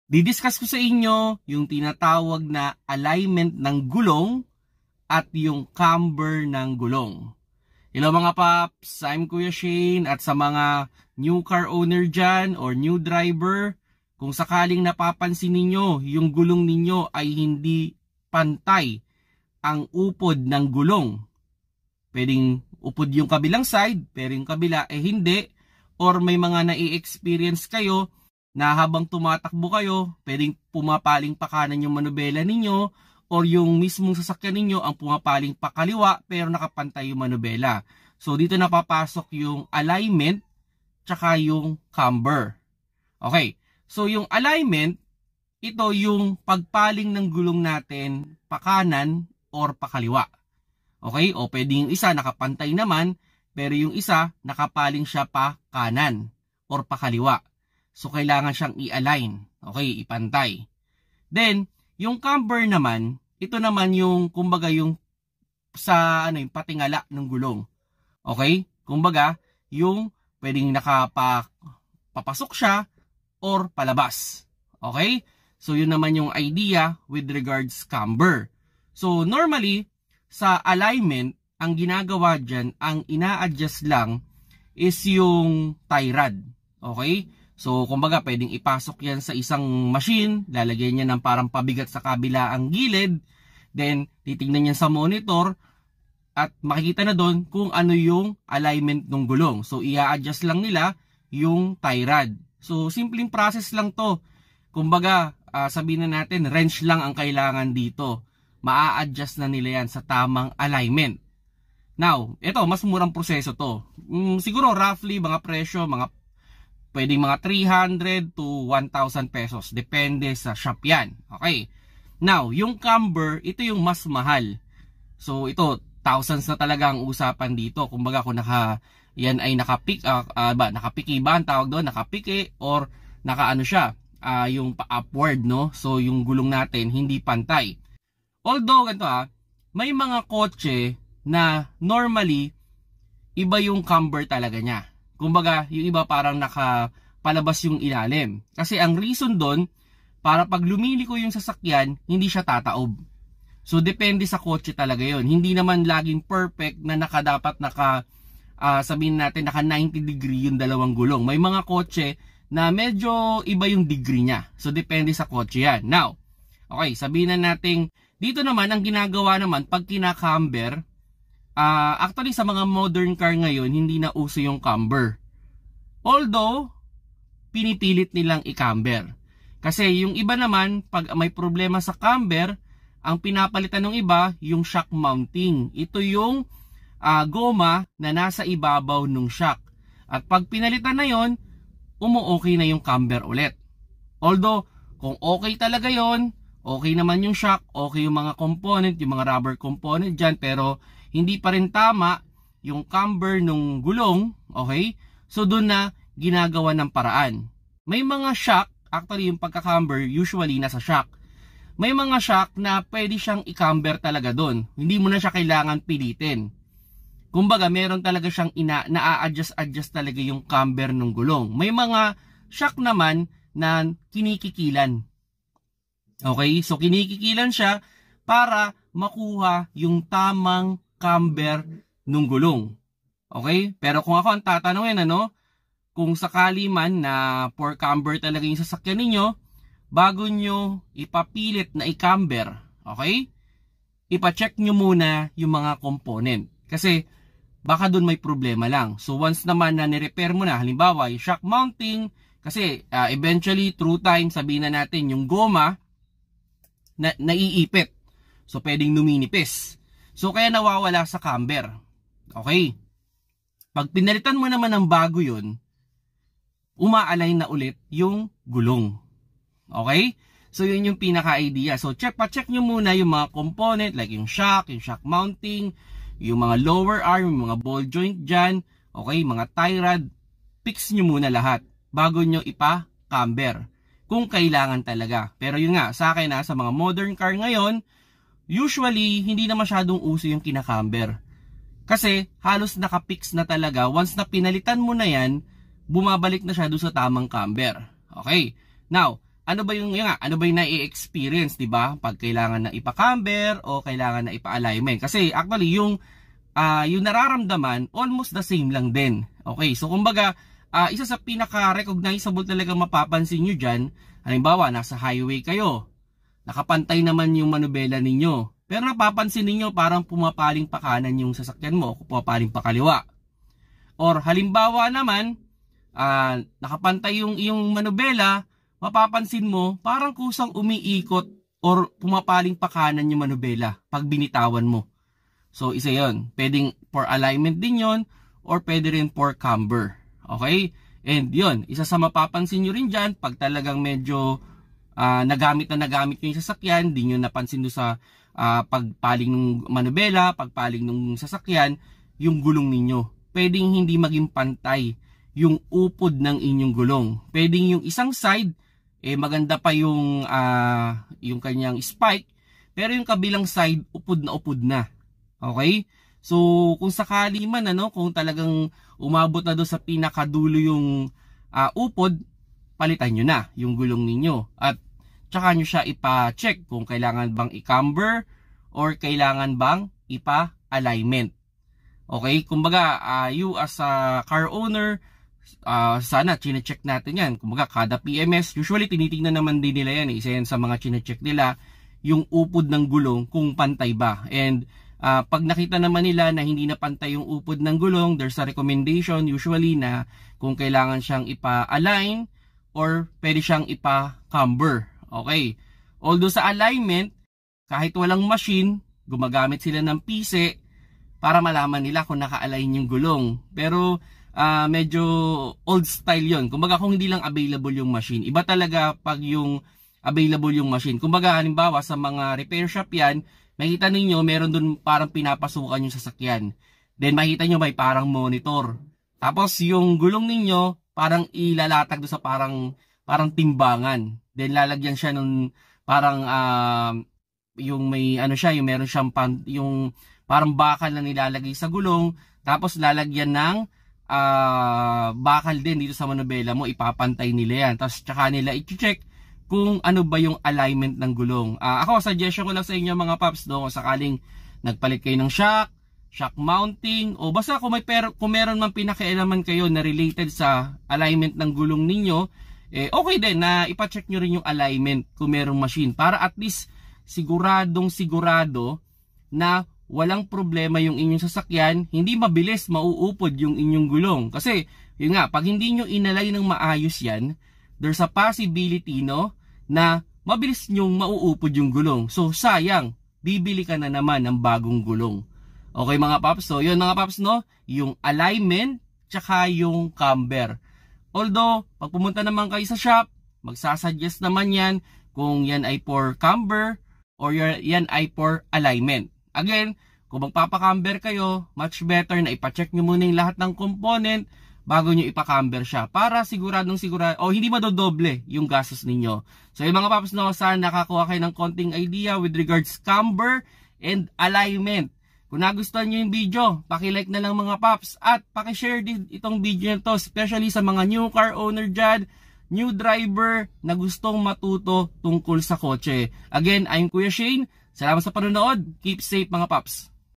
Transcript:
Didiscuss ko sa inyo yung tinatawag na alignment ng gulong at yung camber ng gulong. Hello mga paps, I'm Kuya Shane, at sa mga new car owner dyan or new driver, kung sakaling napapansin ninyo yung gulong ninyo ay hindi pantay ang upod ng gulong. Pwedeng upod yung kabilang side, pero yung kabila eh hindi, or may mga nai-experience kayo na habang tumatakbo kayo, pwedeng pumapaling pa kanan yung manubela ninyo or yung mismong sasakyan ninyo ang pumapaling pa kaliwa pero nakapantay yung manubela. So dito napapasok yung alignment tsaka yung camber. Okay, so yung alignment, ito yung pagpaling ng gulong natin pa kanan or pa kaliwa. Okay, o pwedeng yung isa nakapantay naman pero yung isa nakapaling siya pa kanan or pa kaliwa. So, kailangan siyang i-align. Okay, ipantay. Then, yung camber naman, ito naman yung, kumbaga, yung sa, yung patingala ng gulong. Okay? Kumbaga, yung pwedeng nakapapasok siya or palabas. Okay? So, yun naman yung idea with regards camber. So, normally, sa alignment, ang ginagawa dyan, ang ina-adjust lang is yung tie rod. Okay? So, kumbaga, pwedeng ipasok yan sa isang machine, lalagyan niya ng parang pabigat sa kabila ang gilid, then titingnan niya sa monitor, at makikita na doon kung ano yung alignment ng gulong. So, i-adjust lang nila yung tie rod. So, simpleng process lang to. Kumbaga, sabihin na natin, wrench lang ang kailangan dito. Maa-adjust na nila yan sa tamang alignment. Now, ito, mas murang proseso to. Siguro, roughly, mga presyo, pwedeng mga 300 to 1,000 pesos. Depende sa shop yan. Okay. Now, yung camber, ito yung mas mahal. So, ito, thousands na talaga ang usapan dito. Kumbaga, kung yan ay nakapiki ba ang tawag doon? Nakapiki or nakaano siya? Yung pa-upward, no? So, yung gulong natin, hindi pantay. Although, ganito may mga kotse na normally, iba yung camber talaga niya. Kumbaga, yung iba parang nakapalabas yung ilalim. Kasi ang reason doon, para pag lumiliko yung sasakyan, hindi siya tataob. So, depende sa kotse talaga yon. Hindi naman laging perfect na sabihin natin, naka 90 degree yung dalawang gulong. May mga kotse na medyo iba yung degree niya. So, depende sa kotse yan. Now, okay, sabihin na natin, dito naman, ang ginagawa naman, pag kinacamber, actually sa mga modern car ngayon, hindi na uso yung camber. Although, pinipilit nilang i-camber. Kasi yung iba naman, pag may problema sa camber, ang pinapalitan ng iba, yung shock mounting. Ito yung goma na nasa ibabaw ng shock. At pag pinalitan na yon, umu-okay na yung camber ulit. Although, kung okay talaga yon, okay naman yung shock, okay yung mga component, yung mga rubber component dyan, pero hindi pa rin tama yung camber ng gulong, okay? So, doon na ginagawa ng paraan. May mga shock, actually yung pagka-camber, usually nasa shock. May mga shock na pwede siyang i-camber talaga doon. Hindi mo na siya kailangan pilitin. Kumbaga, meron talaga siyang na-a-adjust talaga yung camber ng gulong. May mga shock naman na kinikikilan. Okay? So, kinikikilan siya para makuha yung tamang camber nung gulong. Okay? Pero kung ako ang tatanungin, kung sakali man na for camber talaga yung sasakyan ninyo, bago nyo ipapilit na i-camber, okay? Ipa-check nyo muna yung mga component. Kasi baka dun may problema lang. So once naman na nirepair mo na, halimbawa yung shock mounting, kasi eventually through time, sabihin na natin yung goma na naiipit. So pwedeng numinipis. So, kaya nawawala sa camber. Okay. Pag pinalitan mo naman ng bago yun, uma-align na ulit yung gulong. Okay? So, yun yung pinaka-idea. So, pa-check nyo muna yung mga component, like yung shock mounting, yung mga lower arm, yung mga ball joint dyan, okay, mga tie rod, fix nyo muna lahat bago nyo ipa-camber. Kung kailangan talaga. Pero yun nga, sa akin sa mga modern car ngayon, usually, hindi na masyadong uso yung kinacamber. Kasi halos nakapix na talaga. Once na pinalitan mo na yan, bumabalik na siya doon sa tamang camber. Okay. Now, ano ba yung na-experience, 'di ba? Pag kailangan na ipa-camber o kailangan na ipa-alignment. Kasi actually yung nararamdaman almost the same lang din. Okay, so kumbaga isa sa pinaka-recognizable talaga mapapansin nyo dyan, halimbawa nasa highway kayo, nakapantay naman yung manubela ninyo, pero napapansin ninyo parang pumapaling pa kanan yung sasakyan mo, pumapaling pa kaliwa. Or halimbawa naman, nakapantay yung iyong manubela, mapapansin mo parang kusang umiikot or pumapaling pa kanan yung manubela pag binitawan mo. So isa yon, pwedeng for alignment din yon or pwede rin for camber. Okay? And yon, isa sa mapapansin nyo rin dyan, pag talagang medyo nagamit nyo yung sasakyan, di nyo napansin doon sa pagpaling ng manubela, pagpaling ng sasakyan, yung gulong ninyo. Pwedeng hindi maging pantay yung upod ng inyong gulong. Pwedeng yung isang side, maganda pa yung kanyang spike, pero yung kabilang side, upod na. Okay? So, kung sakali man, kung talagang umabot na doon sa pinakadulo yung upod, palitan nyo na yung gulong ninyo. At tsaka nyo siya ipa-check kung kailangan bang i-camber or kailangan bang ipa-alignment. Okay? Kumbaga, you as a car owner, sana chine-check natin yan. Kumbaga, kada PMS, usually tinitingnan naman din nila yan. Isa yan sa mga chine-check nila, yung upod ng gulong kung pantay ba. And pag nakita naman nila na hindi na pantay yung upod ng gulong, there's a recommendation usually na kung kailangan siyang ipa-align or pwede siyang ipa-camber. Okay. Although sa alignment, kahit walang machine, gumagamit sila ng pise para malaman nila kung naka-align yung gulong. Pero medyo old style yon. Kumbaga kung hindi lang available yung machine. Iba talaga pag yung available yung machine. Kumbaga halimbawa sa mga repair shop yan, makita ninyo, meron dun parang pinapasukan yung sasakyan. Then makita nyo may parang monitor. Tapos yung gulong ninyo, parang ilalatag doon sa parang timbangan. Then lalagyan siya ng parang yung may yung meron siyang yung parang bakal na nilalagay sa gulong. Tapos lalagyan ng bakal din dito sa manubela mo, ipapantay nila yan. Tapos tsaka nila i-check kung ano ba yung alignment ng gulong. Ako, suggestion ko lang sa inyo mga paps, kung sakaling nagpalit kayo ng shock mounting, o basta kung meron man pinakialaman kayo na related sa alignment ng gulong ninyo, okay din na ipacheck nyo rin yung alignment kung merong machine. Para at least sigurado na walang problema yung inyong sasakyan, hindi mabilis mauupod yung inyong gulong. Kasi, yun nga, pag hindi nyo inalay ng maayos yan, there's a possibility, na mabilis nyong mauupod yung gulong. So, sayang, bibili ka na naman ng bagong gulong. Okay mga paps, so yun mga paps, yung alignment, tsaka yung camber. Although, pag pumunta naman kayo sa shop, magsasuggest naman yan kung yan ay for camber or yan ay for alignment. Again, kung magpapacamber kayo, much better na ipacheck nyo muna yung lahat ng component bago nyo ipacamber siya para siguradong o hindi madodoble yung gastos ninyo. So yung mga paps, sana nakakuha kayo ng konting idea with regards camber and alignment. Kung nagustuhan nyo yung video, paki-like na lang mga paps at paki-share din itong video na to, especially sa mga new car owner dyan, new driver na gustong matuto tungkol sa kotse. Again, I'm Kuya Shane. Salamat sa panonood. Keep safe mga paps.